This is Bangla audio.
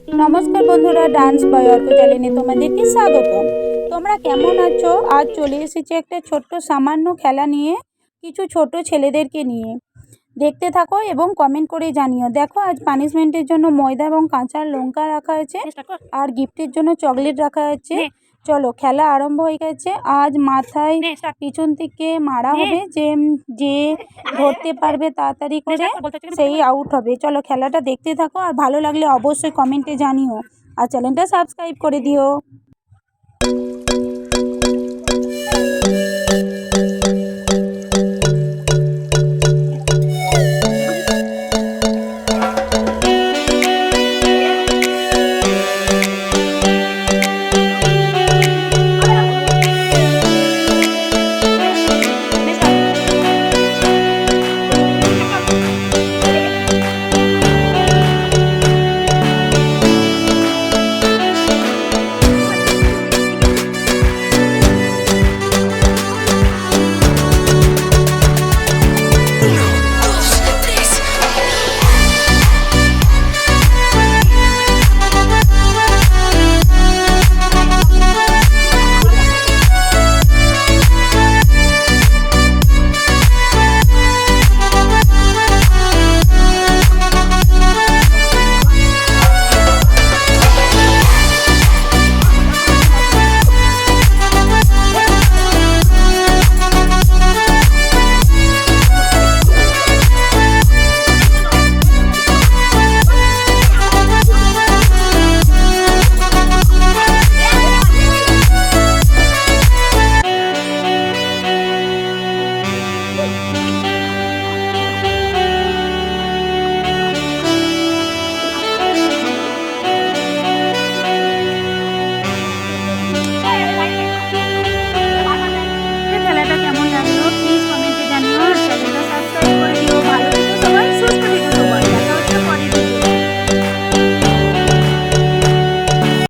নমস্কার বন্ধুরা, ডান্স বয় অর্ক চ্যানেলে তোমাদেরকে স্বাগত। তোমরা কেমন আছো? আজ চলে এসেছি একটা ছোট্ট সামান্য খেলা নিয়ে, কিছু ছোট ছেলেদেরকে নিয়ে। দেখতে থাকো এবং কমেন্ট করে জানিও। দেখো, আজ পানিশমেন্টের জন্য ময়দা এবং কাঁচা লঙ্কা রাখা আছে, আর গিফটের জন্য চকলেট রাখা আছে। চলো, খেলা আরম্ভ হয়ে গেছে। আজ মাথায় পিছন থেকে মারা হবে, যে যে ধরতে পারবে তাড়াতাড়ি করে সেই আউট হবে। চলো, খেলাটা দেখতে থাকো, আর ভালো লাগলে অবশ্যই কমেন্টে জানিও, আর চ্যানেলটা সাবস্ক্রাইব করে দিও।